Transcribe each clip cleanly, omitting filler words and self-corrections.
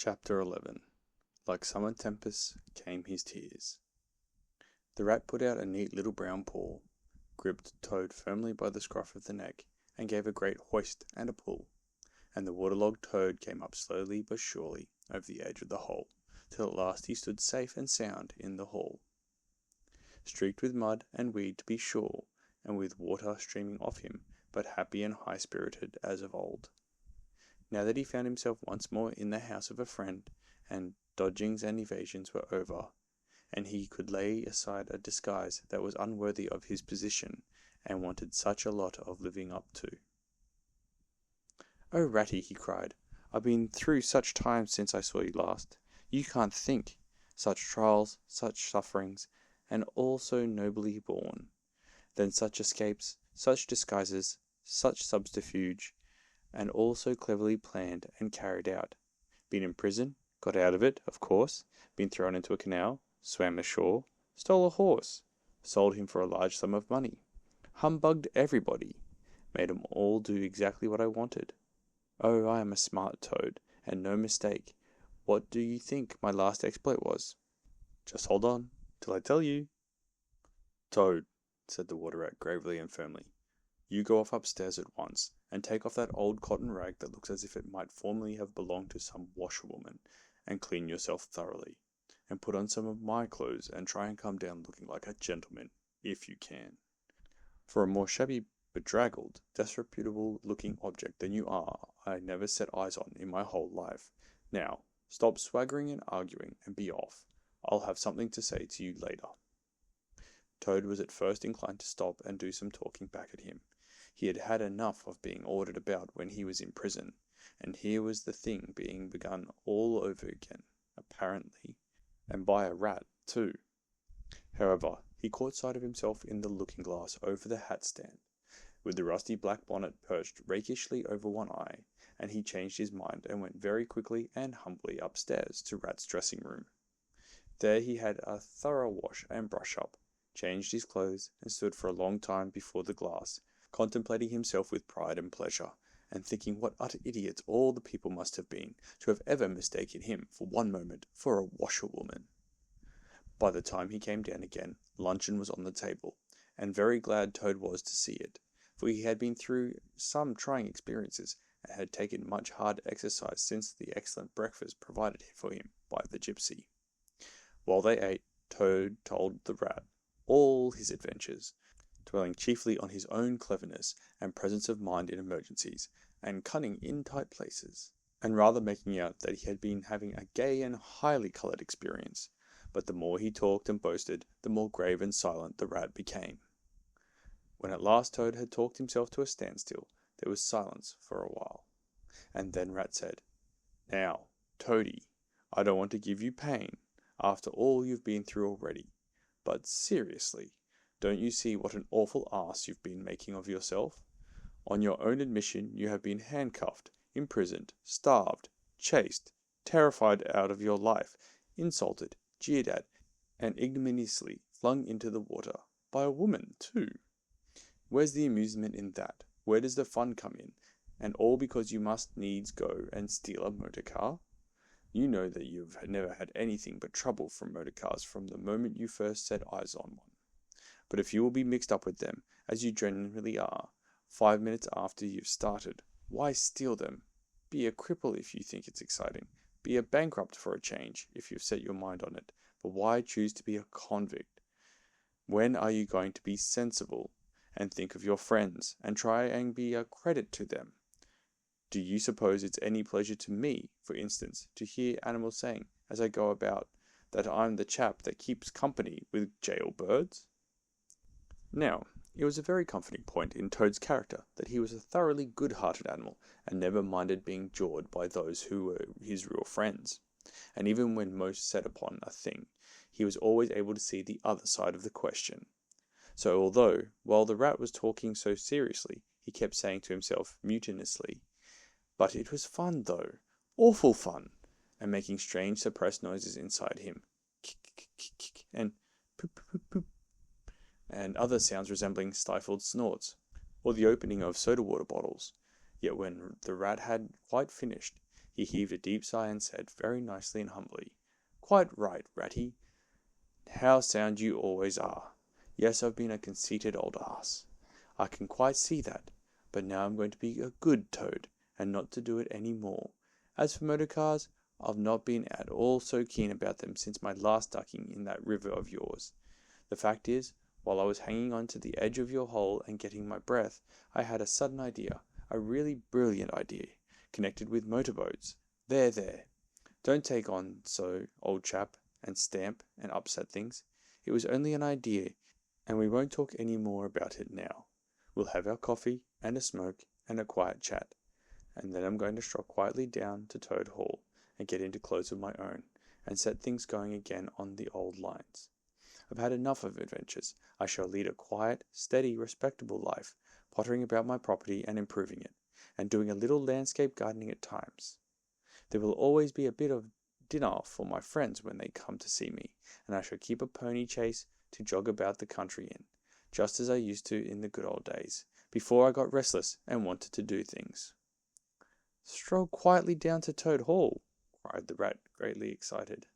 Chapter 11. Like summer tempests came his tears. The rat put out a neat little brown paw, gripped Toad firmly by the scruff of the neck, and gave a great hoist and a pull, and the waterlogged Toad came up slowly but surely over the edge of the hole, till at last he stood safe and sound in the hall, streaked with mud and weed to be sure, and with water streaming off him, but happy and high-spirited as of old. Now that he found himself once more in the house of a friend, and dodgings and evasions were over, and he could lay aside a disguise that was unworthy of his position, and wanted such a lot of living up to. "Oh, Ratty," he cried, "I've been through such times since I saw you last. You can't think. Such trials, such sufferings, and all so nobly borne. Then such escapes, such disguises, such subterfuge, and all so cleverly planned and carried out. Been in prison, got out of it, of course, been thrown into a canal, swam ashore, stole a horse, sold him for a large sum of money, humbugged everybody, made 'em all do exactly what I wanted. Oh, I am a smart Toad, and no mistake. What do you think my last exploit was? Just hold on, till I tell you." "Toad," said the water rat gravely and firmly, "you go off upstairs at once, and take off that old cotton rag that looks as if it might formerly have belonged to some washerwoman, and clean yourself thoroughly, and put on some of my clothes, and try and come down looking like a gentleman, if you can. For a more shabby, bedraggled, disreputable-looking object than you are, I never set eyes on in my whole life. Now, stop swaggering and arguing, and be off. I'll have something to say to you later." Toad was at first inclined to stop and do some talking back at him. He had had enough of being ordered about when he was in prison, and here was the thing being begun all over again, apparently, and by a rat, too. However, he caught sight of himself in the looking-glass over the hat-stand, with the rusty black bonnet perched rakishly over one eye, and he changed his mind and went very quickly and humbly upstairs to Rat's dressing-room. There he had a thorough wash and brush-up, changed his clothes, and stood for a long time before the glass, contemplating himself with pride and pleasure, and thinking what utter idiots all the people must have been to have ever mistaken him for one moment for a washerwoman. By the time he came down again, luncheon was on the table, and very glad Toad was to see it, for he had been through some trying experiences, and had taken much hard exercise since the excellent breakfast provided for him by the gypsy. While they ate, Toad told the rat all his adventures, dwelling chiefly on his own cleverness and presence of mind in emergencies, and cunning in tight places, and rather making out that he had been having a gay and highly coloured experience. But the more he talked and boasted, the more grave and silent the rat became. When at last Toad had talked himself to a standstill, there was silence for a while, and then Rat said, "Now, Toady, I don't want to give you pain, after all you've been through already, but seriously, don't you see what an awful ass you've been making of yourself? On your own admission, you have been handcuffed, imprisoned, starved, chased, terrified out of your life, insulted, jeered at, and ignominiously flung into the water, by a woman, too. Where's the amusement in that? Where does the fun come in? And all because you must needs go and steal a motor car? You know that you've never had anything but trouble from motor cars from the moment you first set eyes on one. But if you will be mixed up with them, as you generally are, 5 minutes after you've started, why steal them? Be a cripple if you think it's exciting. Be a bankrupt for a change, if you've set your mind on it. But why choose to be a convict? When are you going to be sensible, and think of your friends, and try and be a credit to them? Do you suppose it's any pleasure to me, for instance, to hear animals saying, as I go about, that I'm the chap that keeps company with jail-birds?" Now, it was a very comforting point in Toad's character that he was a thoroughly good-hearted animal, and never minded being jawed by those who were his real friends. And even when most set upon a thing, he was always able to see the other side of the question. So although, while the rat was talking so seriously, he kept saying to himself mutinously, "But it was fun, though, awful fun," and making strange suppressed noises inside him, kick, and poop, poop, poop, and other sounds resembling stifled snorts, or the opening of soda-water bottles. Yet when the rat had quite finished, He heaved a deep sigh and said, very nicely and humbly, "Quite right, Ratty. How sound you always are. Yes, I've been a conceited old ass. I can quite see that, but now I'm going to be a good toad, and not to do it any more. As for motor cars, I've not been at all so keen about them since my last ducking in that river of yours. The fact is, while I was hanging on to the edge of your hole and getting my breath, I had a sudden idea, a really brilliant idea, connected with motorboats. There. Don't take on so, old chap, and stamp and upset things. It was only an idea, and we won't talk any more about it now. We'll have our coffee, and a smoke, and a quiet chat, and then I'm going to stroll quietly down to Toad Hall, and get into clothes of my own, and set things going again on the old lines. I've had enough of adventures. I shall lead a quiet, steady, respectable life, pottering about my property and improving it, and doing a little landscape gardening at times. There will always be a bit of dinner for my friends when they come to see me, and I shall keep a pony chaise to jog about the country in, just as I used to in the good old days, before I got restless and wanted to do things." "Stroll quietly down to Toad Hall," cried the Rat, greatly excited.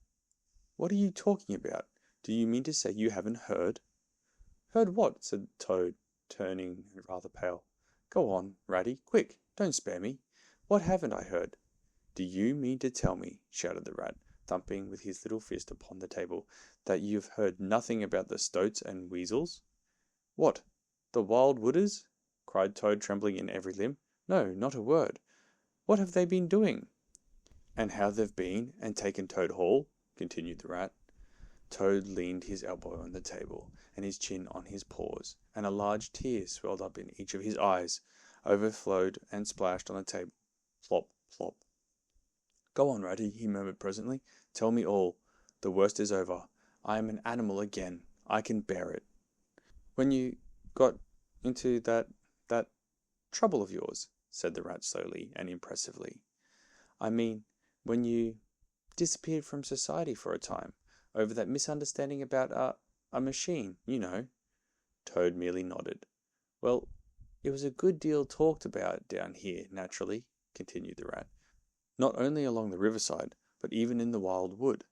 "What are you talking about? Do you mean to say you haven't heard?" "Heard what?" said Toad, turning rather pale. "Go on, Ratty, quick, don't spare me. What haven't I heard?" "Do you mean to tell me," shouted the Rat, thumping with his little fist upon the table, "that you've heard nothing about the Stoats and Weasels?" "What, the wild wooders?" cried Toad, trembling in every limb. "No, not a word. What have they been doing?" "And how they've been and taken Toad Hall?" continued the Rat. Toad leaned his elbow on the table, and his chin on his paws, and a large tear swelled up in each of his eyes, overflowed and splashed on the table. Flop, flop. "Go on, Ratty," he murmured presently. "Tell me all. The worst is over. I am an animal again. I can bear it." "When you got into that trouble of yours," said the Rat slowly and impressively. "I mean, when you disappeared from society for a time, over that misunderstanding about a machine, you know." Toad merely nodded. "Well, it was a good deal talked about down here, naturally," continued the Rat. "Not only along the riverside, but even in the wild wood.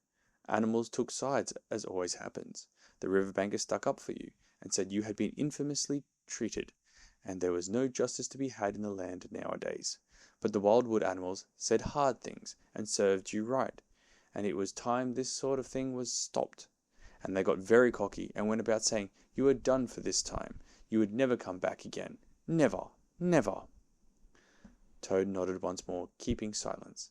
Animals took sides, as always happens. The riverbanker stuck up for you, and said you had been infamously treated, and there was no justice to be had in the land nowadays. But the wild wood animals said hard things, and served you right, and it was time this sort of thing was stopped. And they got very cocky, and went about saying you were done for this time, you would never come back again. Never, never." Toad nodded once more, keeping silence.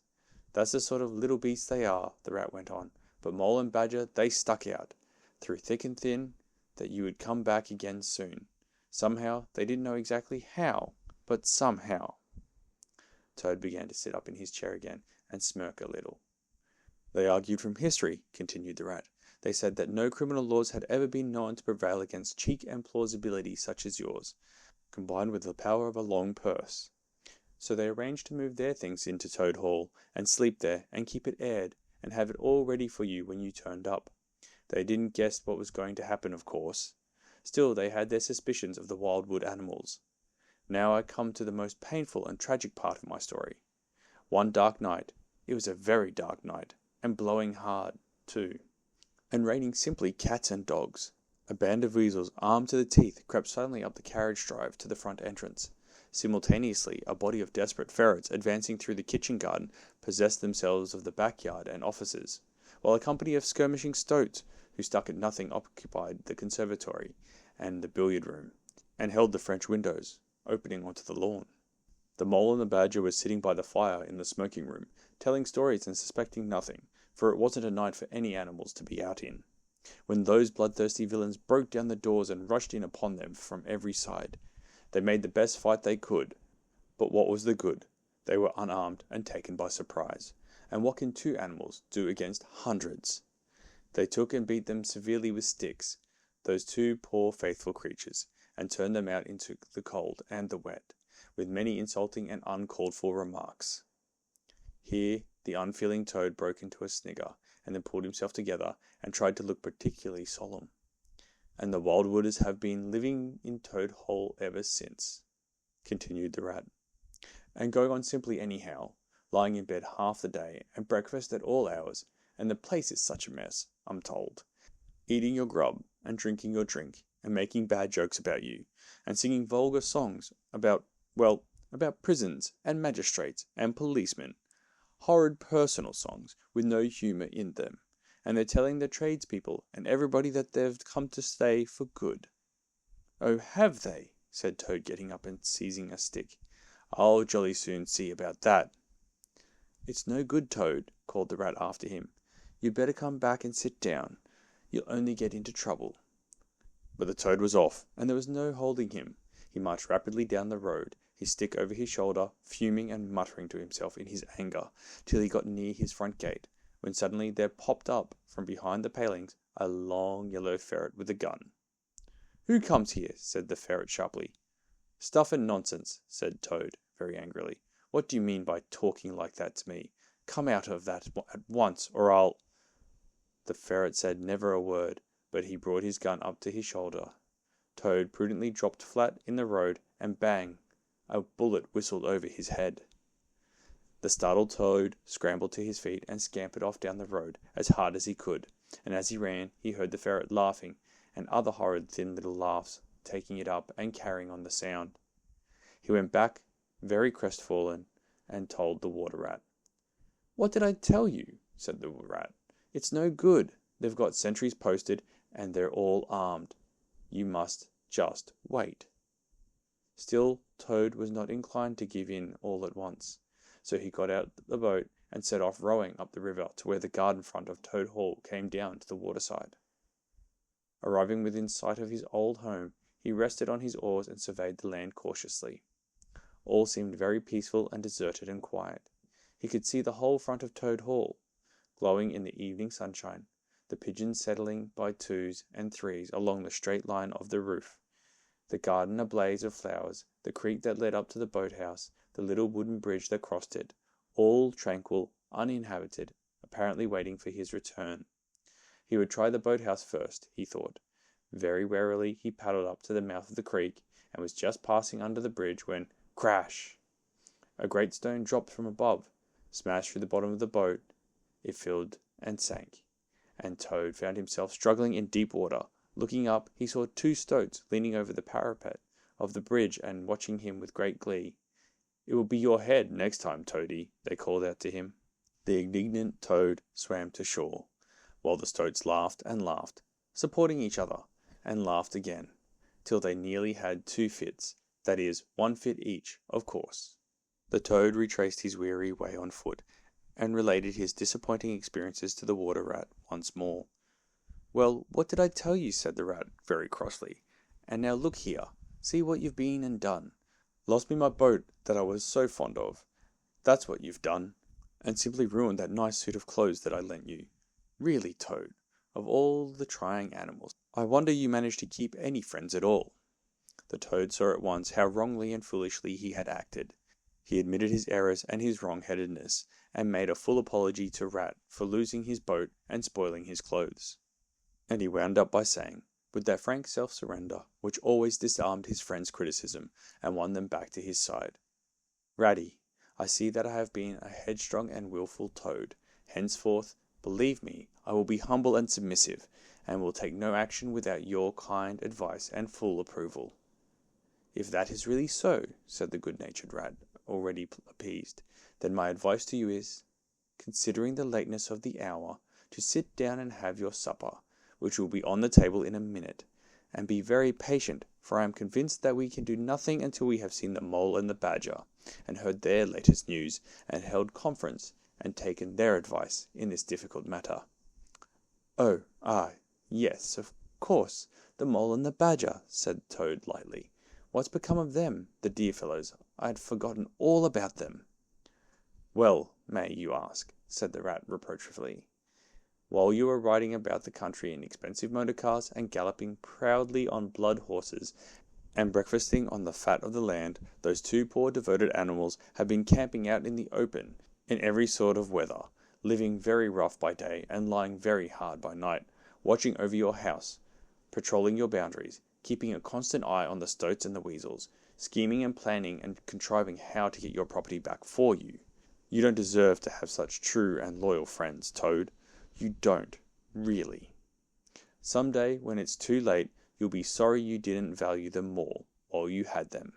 "That's the sort of little beasts they are," the Rat went on. "But Mole and Badger, they stuck out, through thick and thin, that you would come back again soon. Somehow, they didn't know exactly how, but somehow." Toad began to sit up in his chair again, and smirk a little. "They argued from history," continued the Rat. "They said that no criminal laws had ever been known to prevail against cheek and plausibility such as yours, combined with the power of a long purse. So they arranged to move their things into Toad Hall, and sleep there, and keep it aired, and have it all ready for you when you turned up. They didn't guess what was going to happen, of course. Still, they had their suspicions of the wild wood animals. Now I come to the most painful and tragic part of my story. One dark night, it was a very dark night, and blowing hard, too, and raining simply cats and dogs, a band of weasels armed to the teeth crept suddenly up the carriage drive to the front entrance. Simultaneously, a body of desperate ferrets advancing through the kitchen garden possessed themselves of the backyard and offices, while a company of skirmishing stoats, who stuck at nothing, occupied the conservatory and the billiard room, and held the French windows, opening onto the lawn. The Mole and the Badger were sitting by the fire in the smoking room, telling stories and suspecting nothing, for it wasn't a night for any animals to be out in, when those bloodthirsty villains broke down the doors and rushed in upon them from every side. They made the best fight they could, but what was the good? They were unarmed and taken by surprise, and what can two animals do against hundreds? They took and beat them severely with sticks, those two poor faithful creatures, and turned them out into the cold and the wet, with many insulting and uncalled for remarks." Here the unfeeling Toad broke into a snigger, and then pulled himself together, and tried to look particularly solemn. "And the wild wooders have been living in Toad Hall ever since," continued the Rat, "and going on simply anyhow, lying in bed half the day, and breakfast at all hours, and the place is such a mess, I'm told. Eating your grub, and drinking your drink, and making bad jokes about you, and singing vulgar songs about prisons, and magistrates, and policemen. Horrid personal songs, with no humour in them. And they're telling the tradespeople and everybody that they've come to stay for good. Oh, have they? Said Toad, getting up and seizing a stick. I'll jolly soon see about that. It's no good, Toad, called the rat after him. You'd better come back and sit down. You'll only get into trouble. But the Toad was off, and there was no holding him. He marched rapidly down the road, his stick over his shoulder, fuming and muttering to himself in his anger, till he got near his front gate, when suddenly there popped up from behind the palings a long yellow ferret with a gun. Who comes here? Said the ferret sharply. Stuff and nonsense, said Toad, very angrily. What do you mean by talking like that to me? Come out of that at once, or I'll... The ferret said never a word, but he brought his gun up to his shoulder. Toad prudently dropped flat in the road, and bang! A bullet whistled over his head. The startled Toad scrambled to his feet and scampered off down the road as hard as he could, and as he ran he heard the ferret laughing, and other horrid thin little laughs, taking it up and carrying on the sound. He went back, very crestfallen, and told the water rat. What did I tell you? Said the rat. It's no good. They've got sentries posted, and they're all armed. You must just wait. Still, Toad was not inclined to give in all at once, so he got out the boat and set off rowing up the river to where the garden front of Toad Hall came down to the waterside. Arriving within sight of his old home, he rested on his oars and surveyed the land cautiously. All seemed very peaceful and deserted and quiet. He could see the whole front of Toad Hall, glowing in the evening sunshine, the pigeons settling by twos and threes along the straight line of the roof, the garden ablaze of flowers, the creek that led up to the boathouse, the little wooden bridge that crossed it, all tranquil, uninhabited, apparently waiting for his return. He would try the boathouse first, he thought. Very warily he paddled up to the mouth of the creek, and was just passing under the bridge when, crash! A great stone dropped from above, smashed through the bottom of the boat. It filled and sank, and Toad found himself struggling in deep water. Looking up, he saw two stoats leaning over the parapet of the bridge and watching him with great glee. It will be your head next time, Toady, they called out to him. The indignant Toad swam to shore, while the stoats laughed and laughed, supporting each other, and laughed again, till they nearly had two fits, that is, one fit each, of course. The Toad retraced his weary way on foot, and related his disappointing experiences to the water rat once more. Well, what did I tell you? Said the rat, very crossly. And now look here, see what you've been and done. Lost me my boat that I was so fond of. That's what you've done, and simply ruined that nice suit of clothes that I lent you. Really, Toad, of all the trying animals, I wonder you managed to keep any friends at all. The Toad saw at once how wrongly and foolishly he had acted. He admitted his errors and his wrong-headedness, and made a full apology to Rat for losing his boat and spoiling his clothes. And he wound up by saying, with that frank self-surrender which always disarmed his friends' criticism and won them back to his side, Ratty, I see that I have been a headstrong and wilful Toad. Henceforth, believe me, I will be humble and submissive, and will take no action without your kind advice and full approval. If that is really so, said the good-natured Rat, already appeased, then my advice to you is, considering the lateness of the hour, to sit down and have your supper, which will be on the table in a minute, and be very patient, for I am convinced that we can do nothing until we have seen the Mole and the Badger, and heard their latest news, and held conference, and taken their advice in this difficult matter. Oh, yes, of course, the Mole and the Badger, said Toad lightly. What's become of them, the dear fellows? I had forgotten all about them. Well, may you ask, said the Rat reproachfully. While you were riding about the country in expensive motor cars and galloping proudly on blood horses and breakfasting on the fat of the land, those two poor devoted animals have been camping out in the open, in every sort of weather, living very rough by day and lying very hard by night, watching over your house, patrolling your boundaries, keeping a constant eye on the stoats and the weasels, scheming and planning and contriving how to get your property back for you. You don't deserve to have such true and loyal friends, Toad. You don't, really. Someday, when it's too late, you'll be sorry you didn't value them more while you had them."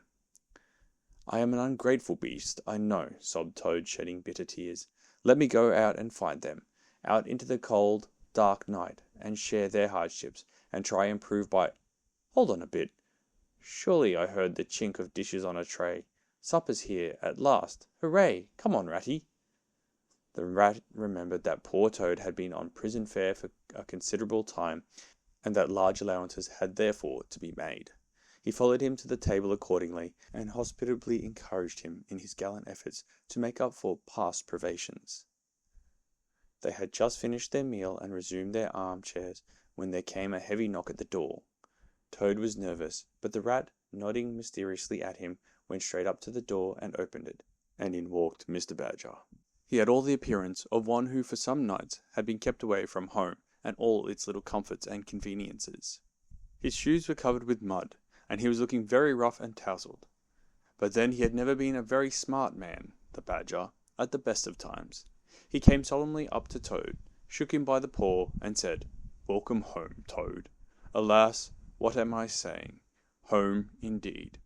"I am an ungrateful beast, I know," sobbed Toad, shedding bitter tears. "Let me go out and find them, out into the cold, dark night, and share their hardships, and try and prove by— Hold on a bit. Surely I heard the chink of dishes on a tray. Supper's here, at last. Hooray! Come on, Ratty." The Rat remembered that poor Toad had been on prison fare for a considerable time, and that large allowances had therefore to be made. He followed him to the table accordingly, and hospitably encouraged him in his gallant efforts to make up for past privations. They had just finished their meal and resumed their armchairs when there came a heavy knock at the door. Toad was nervous, but the Rat, nodding mysteriously at him, went straight up to the door and opened it, and in walked Mr. Badger. He had all the appearance of one who for some nights had been kept away from home and all its little comforts and conveniences. His shoes were covered with mud, and he was looking very rough and tousled. But then he had never been a very smart man, the Badger, at the best of times. He came solemnly up to Toad, shook him by the paw, and said, "Welcome home, Toad. Alas, what am I saying? Home, indeed.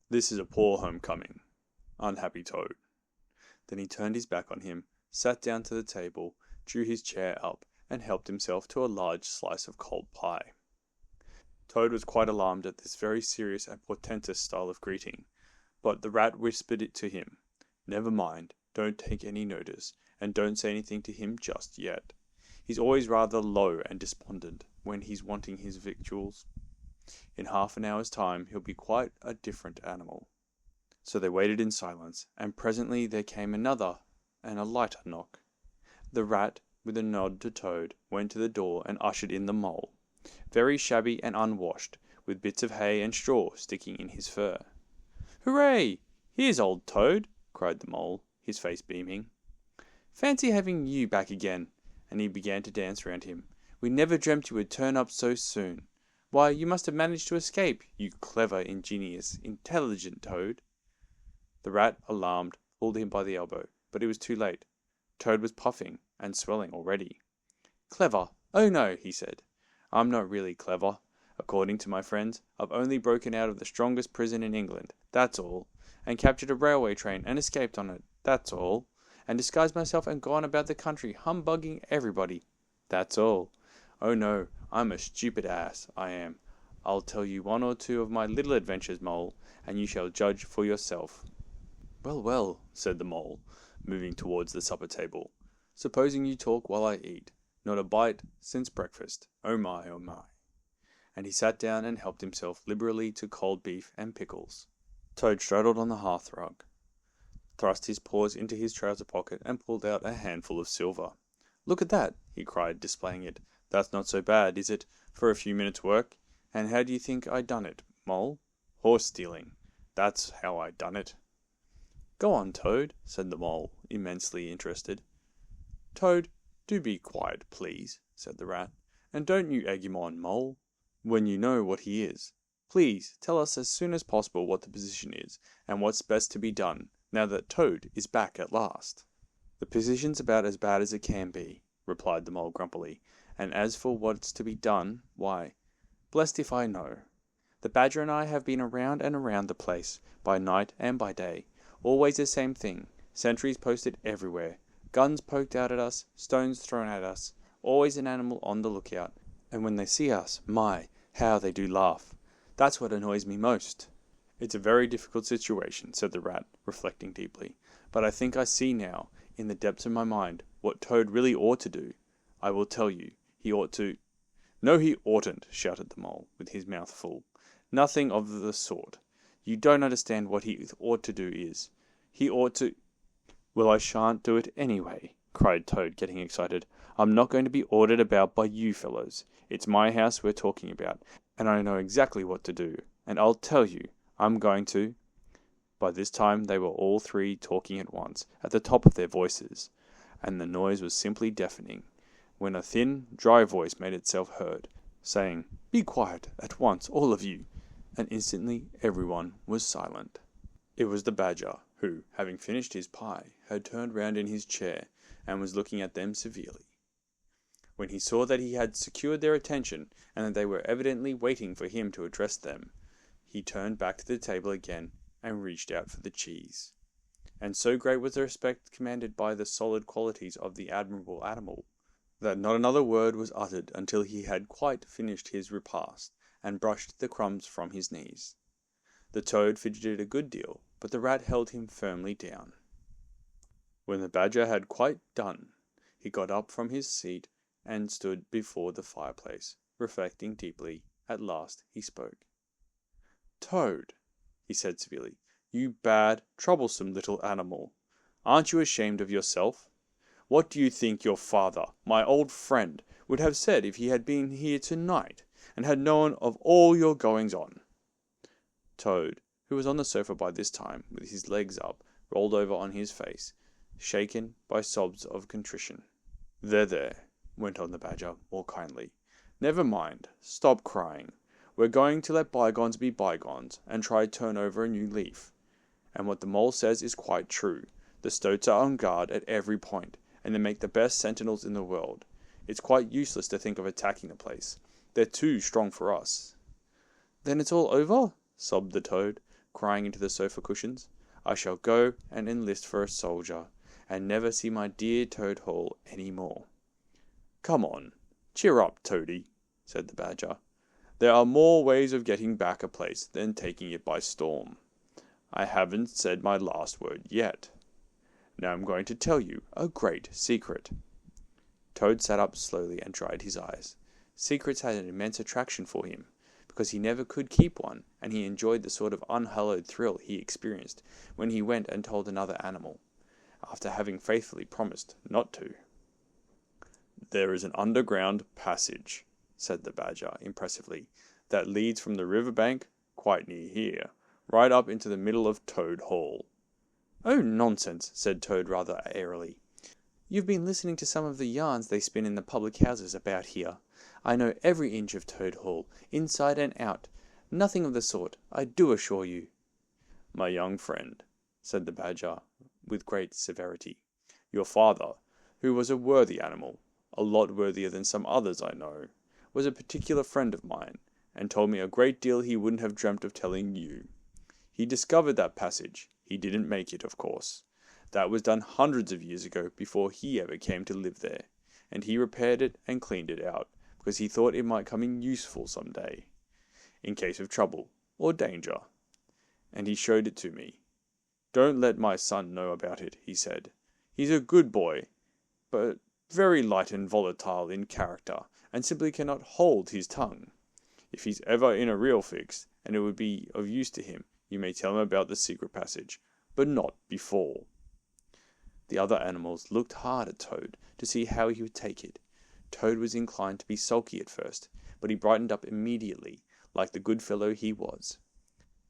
This is a poor homecoming. Unhappy Toad." Then he turned his back on him, sat down to the table, drew his chair up, and helped himself to a large slice of cold pie. Toad was quite alarmed at this very serious and portentous style of greeting, but the Rat whispered it to him. "Never mind, don't take any notice, and don't say anything to him just yet. He's always rather low and despondent when he's wanting his victuals. In half an hour's time he'll be quite a different animal." So they waited in silence, and presently there came another and a lighter knock. The Rat, with a nod to Toad, went to the door and ushered in the Mole, very shabby and unwashed, with bits of hay and straw sticking in his fur. "Hooray! Here's old Toad!" cried the Mole, his face beaming. "Fancy having you back again!" And he began to dance round him. "We never dreamt you would turn up so soon. Why, you must have managed to escape, you clever, ingenious, intelligent Toad." The Rat, alarmed, pulled him by the elbow, but it was too late. Toad was puffing and swelling already. "Clever? Oh no," he said. "I'm not really clever. According to my friends, I've only broken out of the strongest prison in England, that's all, and captured a railway train and escaped on it, that's all, and disguised myself and gone about the country humbugging everybody, that's all. Oh no, I'm a stupid ass, I am. I'll tell you one or two of my little adventures, Mole, and you shall judge for yourself." "Well, well," said the Mole, moving towards the supper table. "Supposing you talk while I eat. Not a bite since breakfast. Oh my, oh my." And he sat down and helped himself liberally to cold beef and pickles. Toad straddled on the hearthrug, thrust his paws into his trouser pocket, and pulled out a handful of silver. "Look at that," he cried, displaying it. "That's not so bad, is it, for a few minutes' work? And how do you think I done it, Mole? Horse stealing. That's how I done it." "Go on, Toad," said the Mole, immensely interested. "Toad, do be quiet, please," said the Rat, "and don't you egg him on, Mole, when you know what he is. Please tell us as soon as possible what the position is, and what's best to be done, now that Toad is back at last." "The position's about as bad as it can be," replied the Mole grumpily, "and as for what's to be done, why, blessed if I know. The Badger and I have been around and around the place, by night and by day, always the same thing, sentries posted everywhere, guns poked out at us, stones thrown at us, always an animal on the lookout, and when they see us, my, how they do laugh. That's what annoys me most." "It's a very difficult situation," said the Rat, reflecting deeply, "but I think I see now, in the depths of my mind, what Toad really ought to do. I will tell you, he ought to—" "No, he oughtn't," shouted the Mole, with his mouth full. "Nothing of the sort. You don't understand what he ought to do is. He ought to—" "Well, I shan't do it anyway," cried Toad, getting excited. "I'm not going to be ordered about by you fellows. It's my house we're talking about, and I know exactly what to do, and I'll tell you, I'm going to—" By this time they were all three talking at once, at the top of their voices, and the noise was simply deafening, when a thin, dry voice made itself heard, saying, "Be quiet, at once, all of you," and instantly everyone was silent. It was the Badger, who, having finished his pie, had turned round in his chair and was looking at them severely. When he saw that he had secured their attention and that they were evidently waiting for him to address them, he turned back to the table again and reached out for the cheese. And so great was the respect commanded by the solid qualities of the admirable animal, that not another word was uttered until he had quite finished his repast and brushed the crumbs from his knees. The toad fidgeted a good deal, but the rat held him firmly down. When the badger had quite done, he got up from his seat and stood before the fireplace, reflecting deeply. At last he spoke. "Toad," he said severely, "you bad, troublesome little animal. Aren't you ashamed of yourself? What do you think your father, my old friend, would have said if he had been here tonight, and had known of all your goings-on?" Toad, who was on the sofa by this time, with his legs up, rolled over on his face, shaken by sobs of contrition. There, went on the badger, more kindly. "Never mind. Stop crying. We're going to let bygones be bygones, and try to turn over a new leaf. And what the mole says is quite true. The stoats are on guard at every point, and they make the best sentinels in the world. It's quite useless to think of attacking the place. They're too strong for us." "Then it's all over?" sobbed the toad, crying into the sofa cushions. "I shall go and enlist for a soldier, and never see my dear Toad Hall any more." "Come on, cheer up, Toady," said the badger. "There are more ways of getting back a place than taking it by storm. I haven't said my last word yet. Now I'm going to tell you a great secret." Toad sat up slowly and dried his eyes. Secrets had an immense attraction for him, because he never could keep one, and he enjoyed the sort of unhallowed thrill he experienced when he went and told another animal, after having faithfully promised not to. "There is an underground passage," said the badger impressively, "that leads from the river bank, quite near here, right up into the middle of Toad Hall." "Oh, nonsense," said Toad rather airily. "You've been listening to some of the yarns they spin in the public houses about here. I know every inch of Toad Hall, inside and out. Nothing of the sort, I do assure you." "My young friend," said the badger with great severity, "your father, who was a worthy animal, a lot worthier than some others I know, was a particular friend of mine, and told me a great deal he wouldn't have dreamt of telling you. He discovered that passage. He didn't make it, of course. That was done hundreds of years ago before he ever came to live there, and he repaired it and cleaned it out, because he thought it might come in useful some day, in case of trouble or danger. And he showed it to me. 'Don't let my son know about it,' he said. 'He's a good boy, but very light and volatile in character, and simply cannot hold his tongue. If he's ever in a real fix, and it would be of use to him, you may tell him about the secret passage, but not before.'" The other animals looked hard at Toad to see how he would take it. Toad was inclined to be sulky at first, but he brightened up immediately, like the good fellow he was.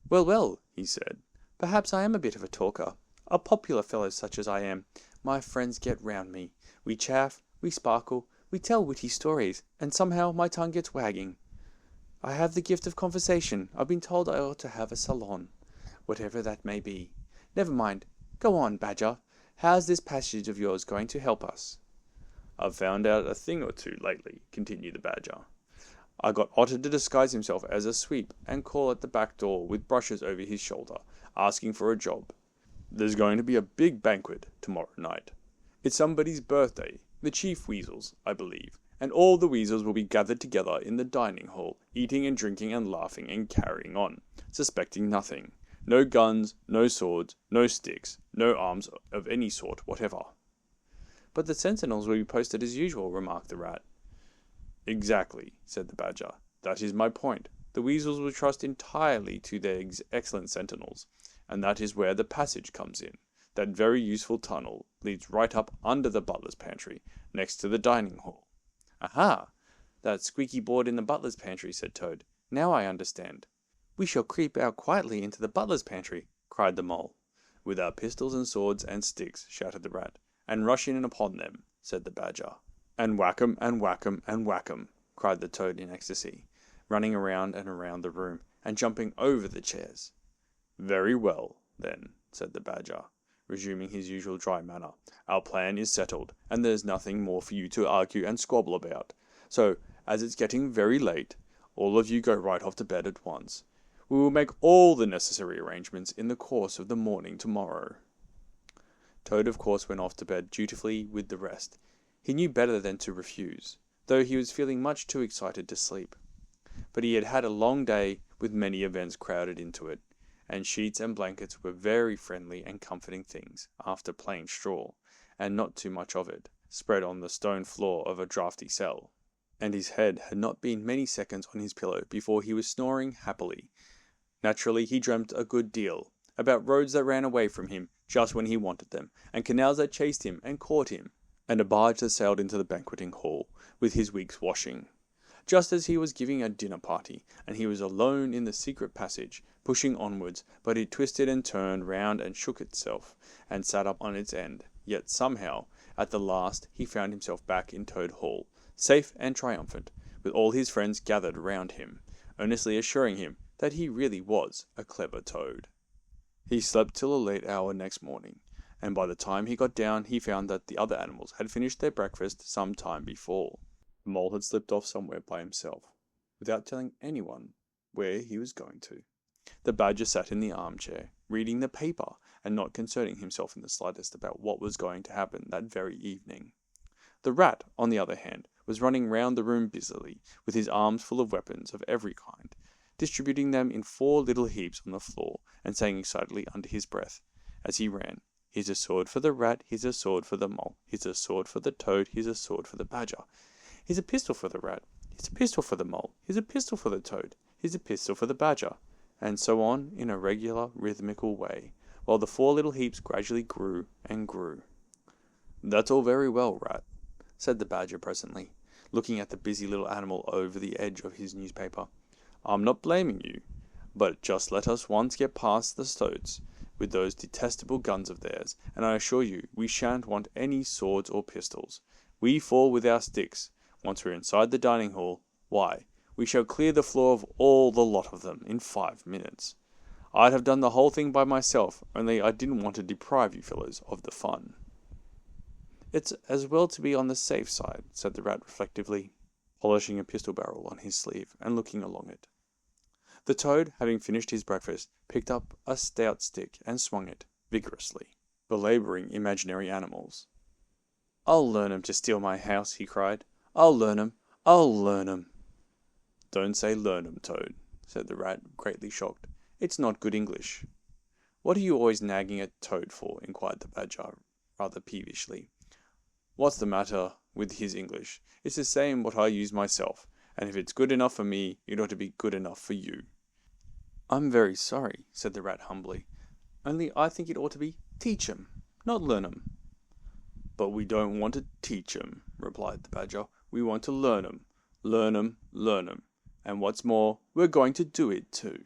"Well, well," he said, "perhaps I am a bit of a talker. A popular fellow such as I am, my friends get round me. We chaff, we sparkle, we tell witty stories, and somehow my tongue gets wagging. I have the gift of conversation. I've been told I ought to have a salon, whatever that may be. Never mind. Go on, Badger. How's this passage of yours going to help us?" "I've found out a thing or two lately," continued the badger. "I got Otter to disguise himself as a sweep and call at the back door with brushes over his shoulder, asking for a job. There's going to be a big banquet tomorrow night. It's somebody's birthday, the Chief Weasel's, I believe, and all the weasels will be gathered together in the dining hall, eating and drinking and laughing and carrying on, suspecting nothing. No guns, no swords, no sticks, no arms of any sort whatever." "But the sentinels will be posted as usual," remarked the rat. "Exactly," said the badger. "That is my point. The weasels will trust entirely to their excellent sentinels, and that is where the passage comes in. That very useful tunnel leads right up under the butler's pantry, next to the dining hall." "Aha! That squeaky board in the butler's pantry," said Toad. "Now I understand." "We shall creep out quietly into the butler's pantry," cried the mole. "With our pistols and swords and sticks," shouted the rat. "And rush in upon them," said the badger. "And whack 'em, and whack 'em, and whack 'em," cried the toad in ecstasy, running around and around the room, and jumping over the chairs. "Very well, then," said the Badger, resuming his usual dry manner. Our plan is settled, and there's nothing more for you to argue and squabble about. So, as it's getting very late, all of you go right off to bed at once. We will make all the necessary arrangements in the course of the morning tomorrow. Toad, of course, went off to bed dutifully with the rest. He knew better than to refuse, though he was feeling much too excited to sleep. But he had had a long day with many events crowded into it, and sheets and blankets were very friendly and comforting things after plain straw, and not too much of it, spread on the stone floor of a draughty cell. And his head had not been many seconds on his pillow before he was snoring happily. Naturally, he dreamt a good deal, about roads that ran away from him just when he wanted them, and canals that chased him and caught him, and a barge that sailed into the banqueting hall with his week's washing. Just as he was giving a dinner party, and he was alone in the secret passage, pushing onwards, but it twisted and turned round and shook itself, and sat up on its end. Yet somehow, at the last, he found himself back in Toad Hall, safe and triumphant, with all his friends gathered round him, earnestly assuring him that he really was a clever toad. He slept till a late hour next morning, and by the time he got down he found that the other animals had finished their breakfast some time before. The mole had slipped off somewhere by himself, without telling anyone where he was going to. The Badger sat in the armchair, reading the paper, and not concerning himself in the slightest about what was going to happen that very evening. The Rat, on the other hand, was running round the room busily, with his arms full of weapons of every kind, distributing them in 4 little heaps on the floor, and saying excitedly under his breath, as he ran, "Here's a sword for the Rat, here's a sword for the Mole, here's a sword for the Toad, here's a sword for the Badger. Here's a pistol for the Rat, here's a pistol for the Mole, here's a pistol for the Toad, here's a pistol for the Badger," and so on in a regular, rhythmical way, while the 4 little heaps gradually grew and grew. "That's all very well, Rat," said the Badger presently, looking at the busy little animal over the edge of his newspaper. "I'm not blaming you, but just let us once get past the stoats with those detestable guns of theirs, and I assure you we shan't want any swords or pistols. We 4 with our sticks, once we're inside the dining hall, why, we shall clear the floor of all the lot of them in 5 minutes. I'd have done the whole thing by myself, only I didn't want to deprive you fellows of the fun." "It's as well to be on the safe side," said the Rat reflectively, polishing a pistol barrel on his sleeve and looking along it. The Toad, having finished his breakfast, picked up a stout stick and swung it vigorously, belabouring imaginary animals. "I'll learn 'em to steal my house," he cried. "I'll learn 'em! I'll learn 'em!" "Don't say learn 'em, Toad," said the Rat, greatly shocked. "It's not good English." "What are you always nagging at Toad for?" inquired the Badger, rather peevishly. "What's the matter with his English? It's the same what I use myself, and if it's good enough for me, it ought to be good enough for you." "I'm very sorry," said the Rat humbly. "Only I think it ought to be teach 'em, not learn 'em." "But we don't want to teach 'em," replied the Badger. "We want to learn 'em. Learn 'em, learn 'em. And what's more, we're going to do it too."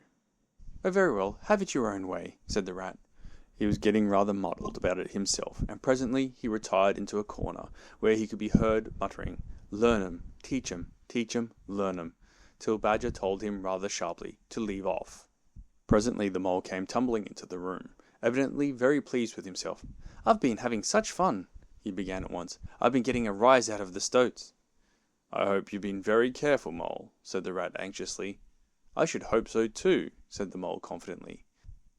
"Oh, very well, have it your own way," said the Rat. He was getting rather muddled about it himself, and presently he retired into a corner, where he could be heard muttering, "Learn 'em, teach 'em, learn 'em," till Badger told him rather sharply to leave off. Presently the Mole came tumbling into the room, evidently very pleased with himself. "I've been having such fun," he began at once. "I've been getting a rise out of the stoats." "I hope you've been very careful, Mole," said the Rat anxiously. "I should hope so too," said the Mole confidently.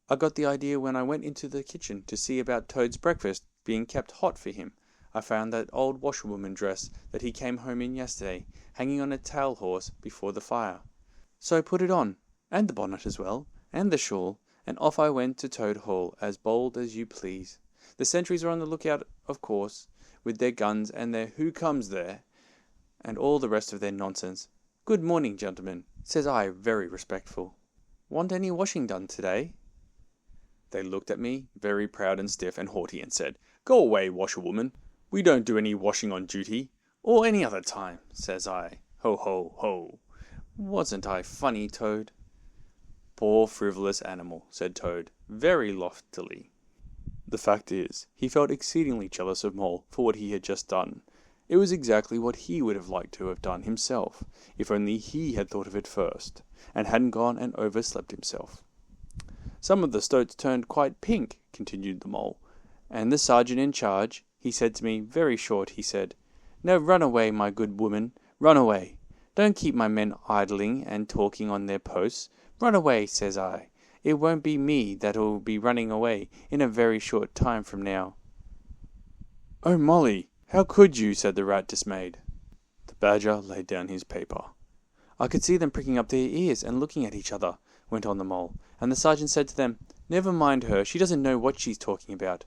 "I got the idea when I went into the kitchen to see about Toad's breakfast being kept hot for him. I found that old washerwoman dress that he came home in yesterday, hanging on a towel horse before the fire. So I put it on, and the bonnet as well, and the shawl, and off I went to Toad Hall, as bold as you please. The sentries are on the lookout, of course, with their guns and their 'Who comes there?' and all the rest of their nonsense. 'Good morning, gentlemen,' says I, very respectful. 'Want any washing done today?' They looked at me, very proud and stiff and haughty, and said, 'Go away, washerwoman. We don't do any washing on duty, or any other time,' says I. Ho, ho, ho. Wasn't I funny, Toad?" "Poor frivolous animal," said Toad, very loftily. The fact is, he felt exceedingly jealous of Mole for what he had just done. It was exactly what he would have liked to have done himself, if only he had thought of it first, and hadn't gone and overslept himself. Some of the stoats turned quite pink, continued the mole, and the sergeant in charge, he said to me, very short, he said, "Now run away, my good woman, run away. Don't keep my men idling and talking on their posts. Run away, says I. It won't be me that'll be running away in a very short time from now." "Oh, Molly, how could you?" said the rat, dismayed. The badger laid down his paper. "I could see them pricking up their ears and looking at each other," went on the mole, "and the sergeant said to them, 'Never mind her, she doesn't know what she's talking about.'"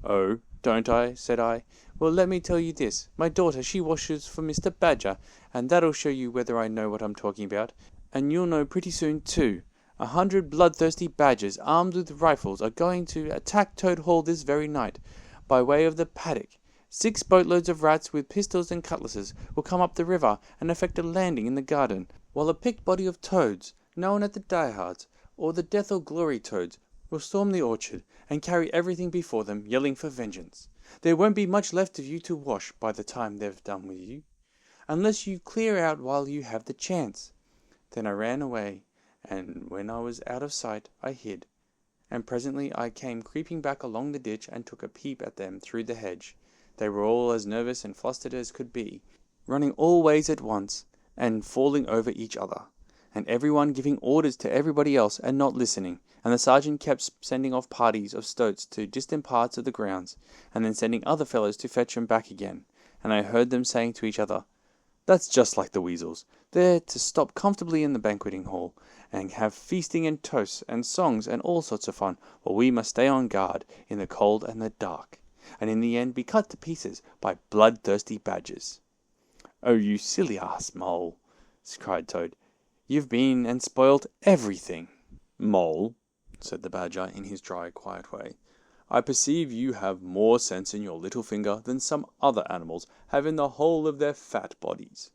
"Oh, don't I?" said I. "Well, let me tell you this. My daughter, she washes for Mr. Badger, and that'll show you whether I know what I'm talking about. And you'll know pretty soon, too. 100 bloodthirsty badgers, armed with rifles, are going to attack Toad Hall this very night, by way of the paddock. 6 boatloads of rats with pistols and cutlasses will come up the river and effect a landing in the garden, while a picked body of toads, known as the diehards, or the death or glory toads, will storm the orchard and carry everything before them, yelling for vengeance. There won't be much left of you to wash by the time they've done with you, unless you clear out while you have the chance." Then I ran away, and when I was out of sight I hid, and presently I came creeping back along the ditch and took a peep at them through the hedge. They were all as nervous and flustered as could be, running all ways at once, and falling over each other, and everyone giving orders to everybody else and not listening, and the sergeant kept sending off parties of stoats to distant parts of the grounds, and then sending other fellows to fetch them back again, and I heard them saying to each other, "That's just like the weasels. They're to stop comfortably in the banqueting hall, and have feasting and toasts and songs and all sorts of fun, while we must stay on guard in the cold and the dark, and in the end be cut to pieces by bloodthirsty badgers." "Oh, you silly ass mole!" cried Toad. "You've been and spoilt everything." "Mole," said the badger in his dry, quiet way, "I perceive you have more sense in your little finger than some other animals have in the whole of their fat bodies.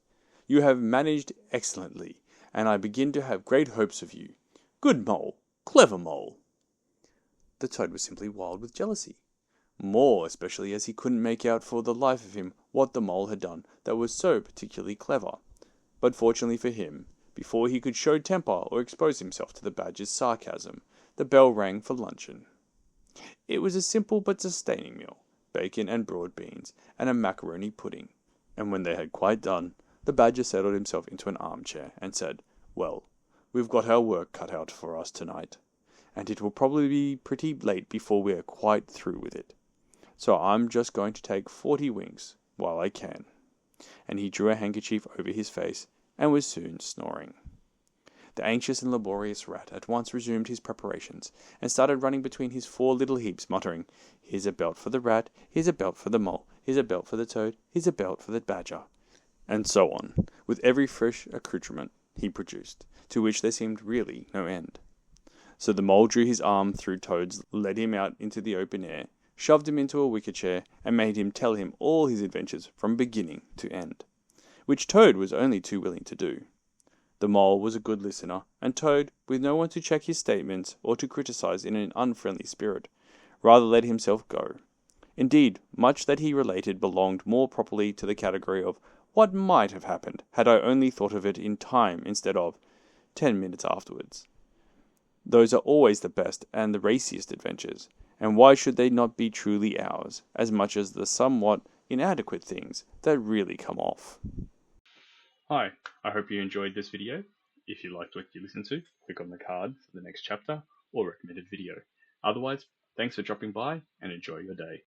You have managed excellently, and I begin to have great hopes of you. Good mole! Clever mole!" The Toad was simply wild with jealousy, more especially as he couldn't make out for the life of him what the mole had done that was so particularly clever. But fortunately for him, before he could show temper or expose himself to the badger's sarcasm, the bell rang for luncheon. It was a simple but sustaining meal, bacon and broad beans, and a macaroni pudding, and when they had quite done, the badger settled himself into an armchair and said, "Well, we've got our work cut out for us tonight, and it will probably be pretty late before we are quite through with it. So I'm just going to take 40 winks while I can." And he drew a handkerchief over his face and was soon snoring. The anxious and laborious rat at once resumed his preparations, and started running between his 4 little heaps, muttering, "Here's a belt for the rat, here's a belt for the mole, here's a belt for the toad, here's a belt for the badger," and so on, with every fresh accoutrement he produced, to which there seemed really no end. So the mole drew his arm through Toad's, led him out into the open air, shoved him into a wicker chair, and made him tell him all his adventures from beginning to end, which Toad was only too willing to do. The mole was a good listener, and Toad, with no one to check his statements or to criticize in an unfriendly spirit, rather let himself go. Indeed, much that he related belonged more properly to the category of what might have happened had I only thought of it in time instead of 10 minutes afterwards. Those are always the best and the raciest adventures, and why should they not be truly ours, as much as the somewhat inadequate things that really come off? Hi, I hope you enjoyed this video. If you liked what you listened to, click on the card for the next chapter or recommended video. Otherwise, thanks for dropping by and enjoy your day.